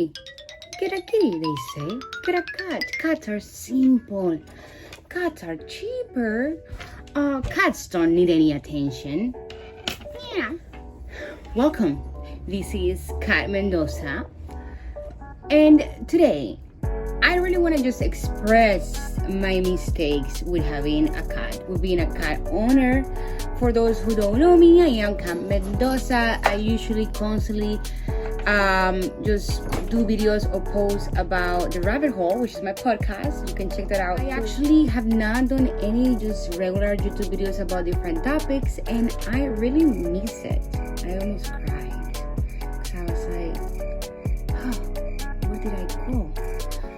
Get a kitty, they say. Get a cat. Cats are simple. Cats are cheaper. Cats don't need any attention. Yeah. Welcome. This is Kat Mendoza. And today, I really want to just express my mistakes with having a cat, with being a cat owner. For those who don't know me, I am Kat Mendoza. I usually constantly just do videos or posts about the rabbit hole, which is my podcast. You can check that out. I actually have not done any just regular YouTube videos about different topics, and I really miss it. I almost cried because I was like, oh, where did I go?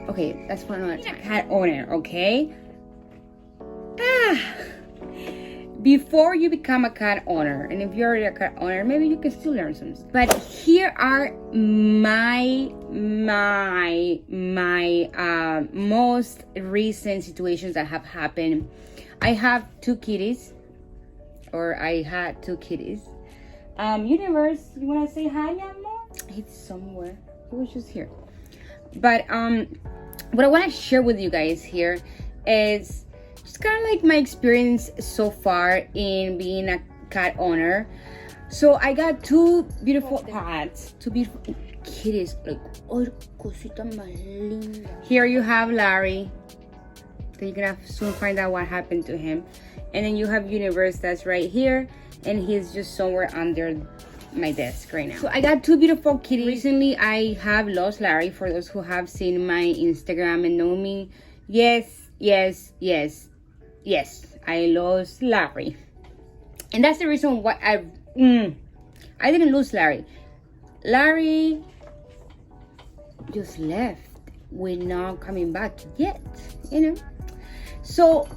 Okay, that's for another time. Cat owner, okay? Before you become a cat owner, and if you're already a cat owner, maybe you can still learn some stuff. But here are my most recent situations that have happened. I have two kitties, or I had two kitties. Universe, you wanna say hi, mi amor? It's somewhere. It was just here. But what I want to share with you guys here is just kind of like my experience so far in being a cat owner. So I got two beautiful cats, two beautiful kitties. Like, oh, cosita más linda. Here you have Larry. Then you're gonna soon find out what happened to him. And then you have Universe that's right here, and he's just somewhere under my desk right now. So I got two beautiful kitties. Recently I have lost Larry. For those who have seen my Instagram and know me, yes, I lost Larry. And that's the reason why I didn't lose Larry. Larry just left. We're not coming back yet, you know. So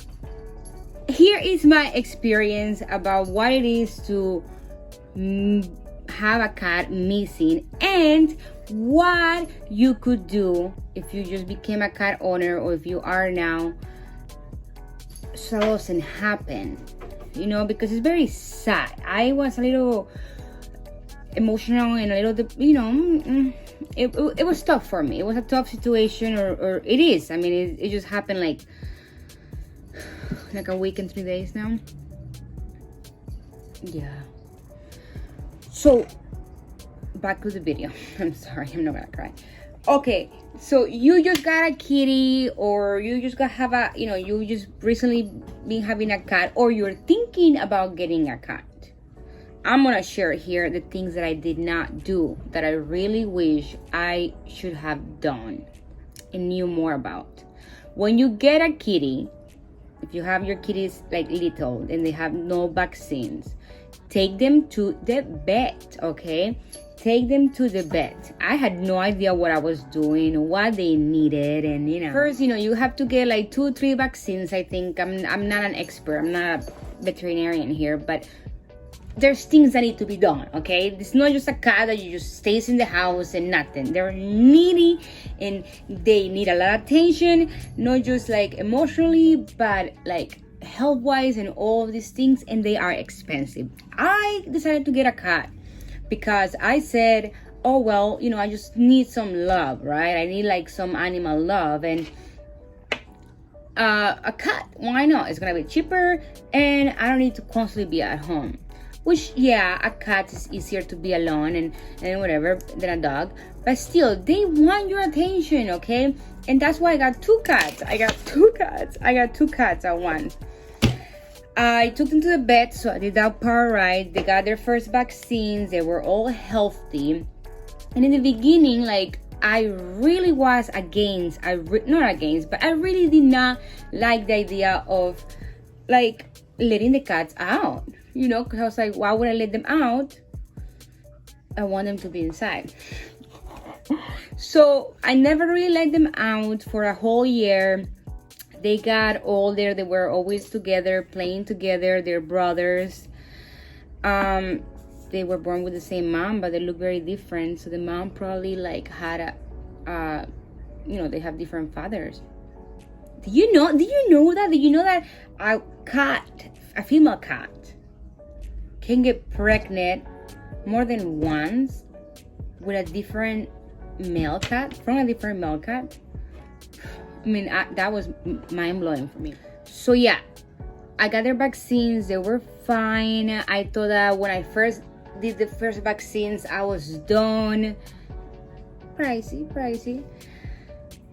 here is my experience about what it is to have a cat missing, and what you could do if you just became a cat owner, or if you are now, so it doesn't happen, you know, because it's very sad. I was a little emotional and a little, you know, it was tough for me. It was a tough situation, or it is. I mean, it just happened like a week and 3 days now. Yeah. So back to the video. I'm sorry, I'm not gonna cry. Okay, so you just got a kitty, or you just have a, you know, you just recently been having a cat, or you're thinking about getting a cat. I'm gonna share here the things that I did not do that I really wish I should have done and knew more about. When you get a kitty, if you have your kitties like little and they have no vaccines, take them to the vet, okay? Take them to the vet. I had no idea what I was doing, what they needed, and you know. First, you know, you have to get like 2-3 vaccines. I think I'm not an expert. I'm not a veterinarian here, but there's things that need to be done, okay? It's not just a cat that you just stays in the house and nothing. They're needy and they need a lot of attention, not just like emotionally, but like health-wise and all of these things, and they are expensive. I decided to get a cat because I said, oh well, you know, I just need some love, right? I need like some animal love, and a cat, why not? It's gonna be cheaper, and I don't need to constantly be at home. Which, yeah, a cat is easier to be alone and whatever than a dog, but still, they want your attention, okay? And that's why I got two cats. I got two cats at once. I took them to the vet, so I did that part right. They got their first vaccines. They were all healthy. And in the beginning, like, I really was against, not against, but I really did not like the idea of, like, letting the cats out. You know, because I was like, why would I let them out? I want them to be inside. So I never really let them out for a whole year. They got older. They were always together, playing together. They're brothers. They were born with the same mom, but they look very different. So the mom probably like had you know, they have different fathers. Do you know that? Do you know that a female cat can get pregnant more than once with a different male cat, from a different male cat. I mean, that was mind-blowing for me. So yeah, I got their vaccines. They were fine. I thought that when I first did the first vaccines, I was done. Pricey.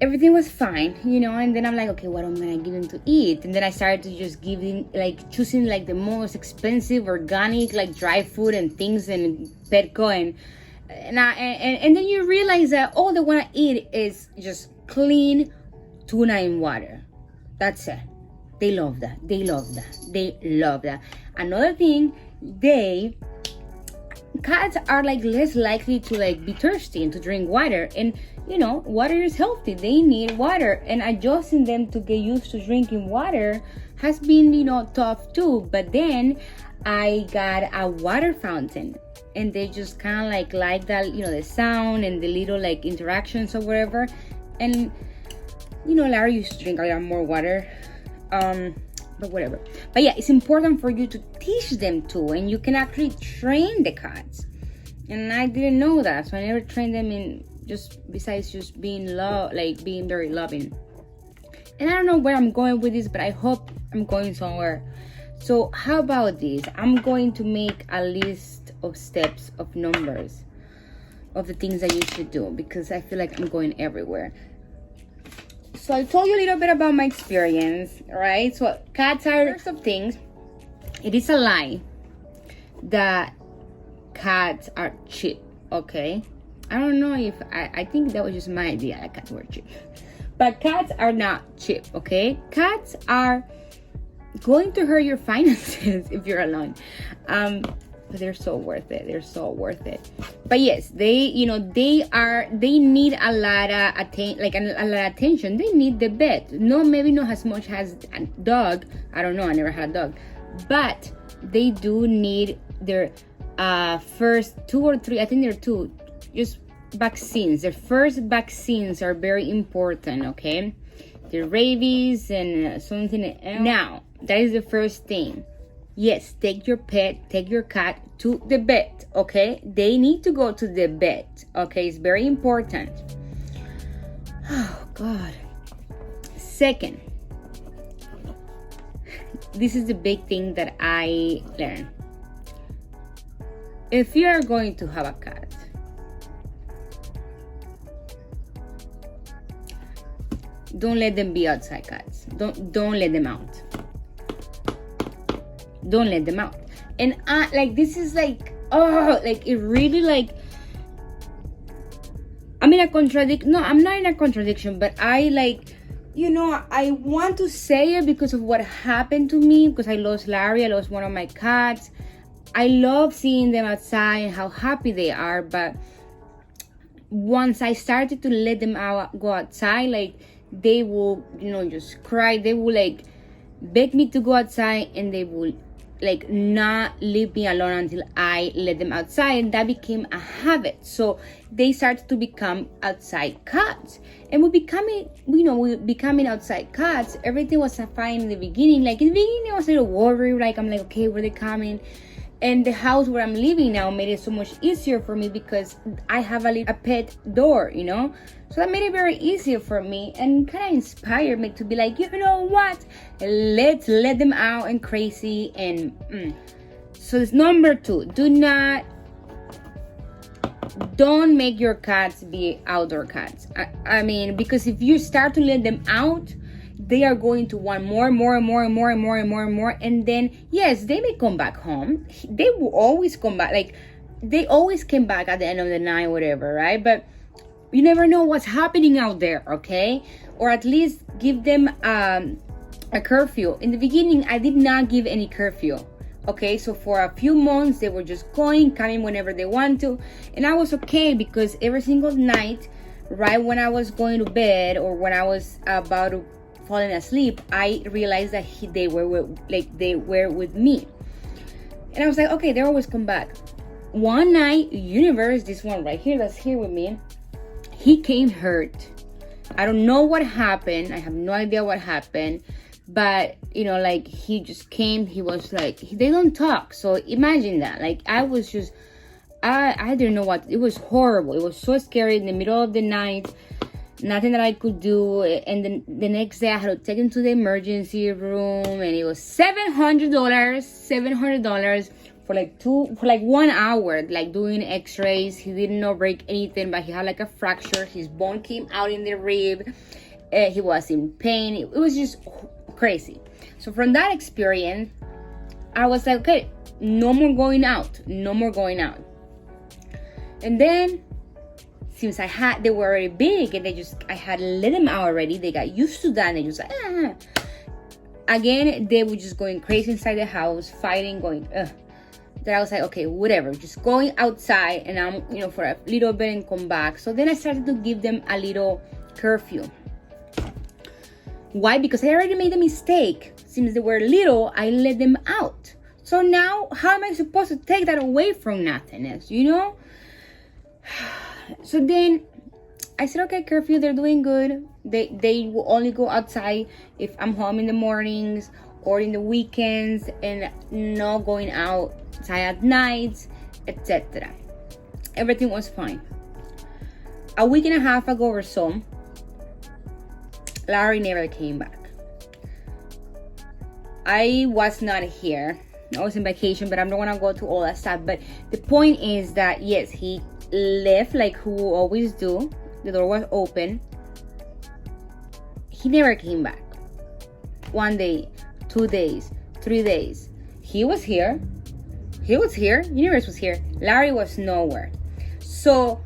Everything was fine, you know, and then I'm like, okay, what am I gonna give them to eat? And then I started to just give them, like, choosing like the most expensive organic, like, dry food and things, and Petco, and then you realize that all they want to eat is just clean tuna in water. That's it. They love that. Another thing, cats are like less likely to like be thirsty and to drink water, and you know, water is healthy. They need water, and adjusting them to get used to drinking water has been, you know, tough too. But then I got a water fountain, and they just kind of like that, you know, the sound and the little like interactions or whatever. And you know, Larry used to drink a lot more water, but whatever. But yeah, it's important for you to teach them too, and you can actually train the cats. And I didn't know that, so I never trained them in just besides just being being very loving. And I don't know where I'm going with this, but I hope I'm going somewhere. So how about this? I'm going to make a list of steps, of numbers, of the things that you should do, because I feel like I'm going everywhere. So I told you a little bit about my experience, right? So cats are first of things. It is a lie that cats are cheap, okay? I don't know if I think that was just my idea that cats were cheap. But cats are not cheap, okay? Cats are going to hurt your finances if you're alone. But they're so worth it. But yes, they need a lot of attention. They need the vet. Maybe not as much as a dog. I don't know, I never had a dog. But they do need their first 2 or 3, I think there are 2, just vaccines. The first vaccines are very important, okay? The rabies and something else. Now, that is the first thing. Yes, take your cat to the vet, okay? They need to go to the vet, okay? It's very important. Oh, God. Second, this is the big thing that I learned. If you are going to have a cat, don't let them be outside cats. Don't let them out. Don't let them out. And this is like, it really like, I'm in a contradiction. No, I'm not in a contradiction, but I want to say it because of what happened to me, because I lost Larry, I lost one of my cats. I love seeing them outside and how happy they are, but once I started to let them go outside, like, they will, just cry. They will, like, beg me to go outside, and they will, like, not leave me alone until I let them outside, and that became a habit. So they started to become outside cats, and we becoming outside cats. Everything was fine in the beginning. Like, in the beginning, I was a little worried. Like, I'm like, okay, where they coming? And the house where I'm living now made it so much easier for me because I have a pet door, So that made it very easier for me and kind of inspired me to be like, you know what? Let's let them out and crazy. And So it's number 2. Don't make your cats be outdoor cats. I mean, because if you start to let them out, they are going to want more. And then, yes, they may come back home. They will always come back. Like, they always came back at the end of the night, whatever, right? But you never know what's happening out there, okay? Or at least give them a curfew. In the beginning, I did not give any curfew, okay? So for a few months, they were just coming whenever they want to. And I was okay because every single night, right when I was going to bed or when I was about to falling asleep, I realized that they were with me, and I was like, okay, they always come back. One night, Universe, this one right here that's here with me, he came hurt. I don't know what happened. I have no idea what happened, but he just came. He was like, they don't talk, so imagine that. Like, I was just I didn't know what, it was horrible. It was so scary in the middle of the night. Nothing that I could do. And then the next day I had to take him to the emergency room, and it was $700 for like 1 hour, like doing x-rays. He didn't know break anything, but he had like a fracture. His bone came out in the rib. He was in pain. It was just crazy. So from that experience, I was like, okay, no more going out. And then, since they were already big, and I had let them out already. They got used to that, and they just like, Again, they were just going crazy inside the house, fighting, going, Then I was like, okay, whatever, just going outside, and I'm, for a little bit and come back. So then I started to give them a little curfew. Why? Because I already made a mistake. Since they were little, I let them out. So now, how am I supposed to take that away from nothingness, So then I said, okay, curfew, they're doing good. They will only go outside if I'm home in the mornings or in the weekends, and no going outside at night, etc. Everything was fine. A week and a half ago or so, Larry never came back. I was not here. I was on vacation, but I'm not gonna go to all that stuff. But the point is that, yes, he left like who always do. The door was open. He never came back. 1 day, 2 days, 3 days. He was here. Universe was here. Larry was nowhere. So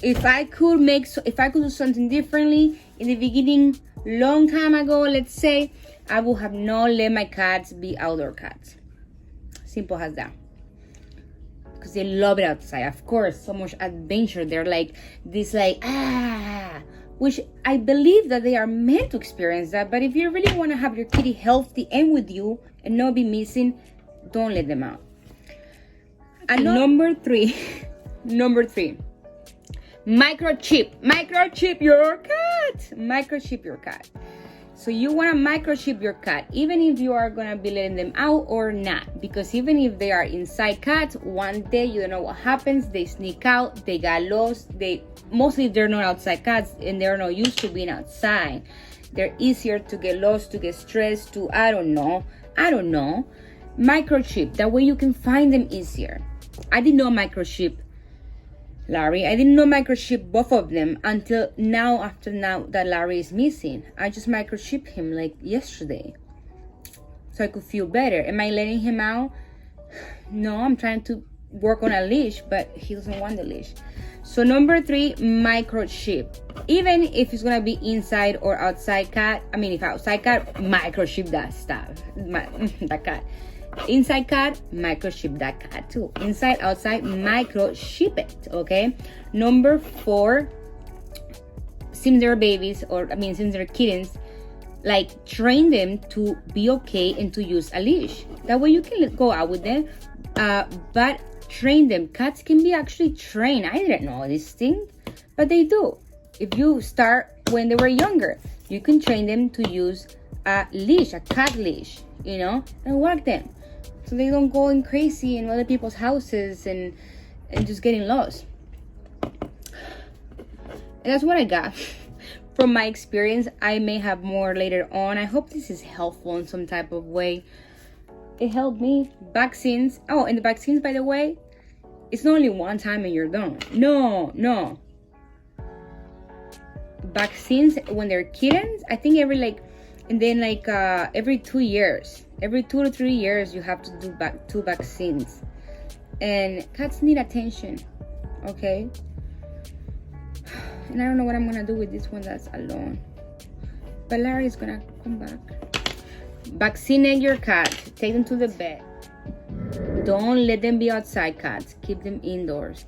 if I could do something differently in the beginning, long time ago, let's say, I would have not let my cats be outdoor cats. Simple as that. Because they love it outside. Of course, so much adventure. They're like this, which I believe that they are meant to experience that. But if you really want to have your kitty healthy and with you and not be missing, don't let them out. And number three, microchip your cat. So you want to microchip your cat, even if you are going to be letting them out or not. Because even if they are inside cats, one day you don't know what happens. They sneak out, they got lost. They're not outside cats, and they're not used to being outside. They're easier to get lost, to get stressed, to, I don't know. Microchip, that way you can find them easier. I did not microchip Larry. I didn't know microchip both of them until after now that Larry is missing. I just microchipped him like yesterday so I could feel better. Am I letting him out? No, I'm trying to work on a leash, but he doesn't want the leash. So number 3, microchip. Even if it's gonna be inside or outside cat, if outside cat, microchip that stuff, that cat. Inside cat, microchip that cat too. Inside, outside, microchip it, okay? Number 4, since they're babies, since they're kittens, like train them to be okay and to use a leash. That way you can go out with them, but train them. Cats can be actually trained. I didn't know this thing, but they do. If you start when they were younger, you can train them to use a leash, a cat leash, and work them. So they don't go in crazy in other people's houses and just getting lost. And that's what I got from my experience. I may have more later on. I hope this is helpful in some type of way. It helped me. Vaccines. Oh, and the vaccines, by the way, it's not only one time and you're done. No. Vaccines when they're kittens, I think every 2 years. Every 2 to 3 years, you have to do 2 vaccines. And cats need attention, okay? And I don't know what I'm gonna do with this one that's alone. But Larry's gonna come back. Vaccinate your cat. Take them to the vet. Don't let them be outside cats. Keep them indoors.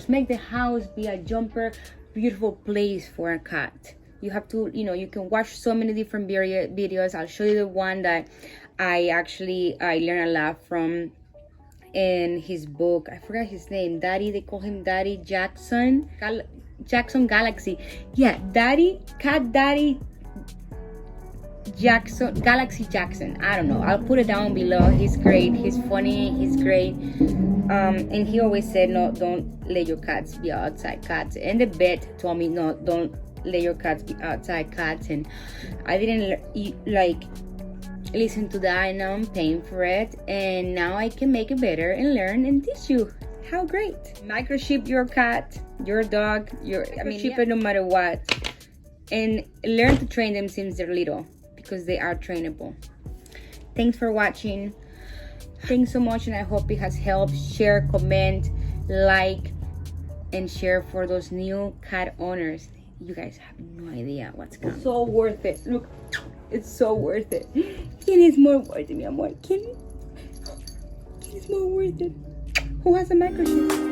Make the house be a jumper, beautiful place for a cat. You have to, you can watch so many different videos. I'll show you the one that I learned a lot from in his book. I forgot his name. Daddy, they call him Daddy Jackson. Jackson Galaxy. Yeah, Cat Daddy Jackson, Galaxy Jackson. I don't know. I'll put it down below. He's great. He's funny. He's great. And he always said, no, don't let your cats be outside cats. And the vet told me, no, don't let your cats be outside cats. And I didn't like listen to that, and now I'm paying for it. And now I can make it better and learn and teach you. How great. Microchip your cat, your dog, microchip it no matter what. And learn to train them since they're little, because they are trainable. Thanks for watching. Thanks so much, and I hope it has helped. Share, comment, like, and share for those new cat owners. You guys have no idea what's coming. So worth it. Look, it's so worth it. Kitty is more worth it, mi amor. Kitty is more worth it. Who has a microchip?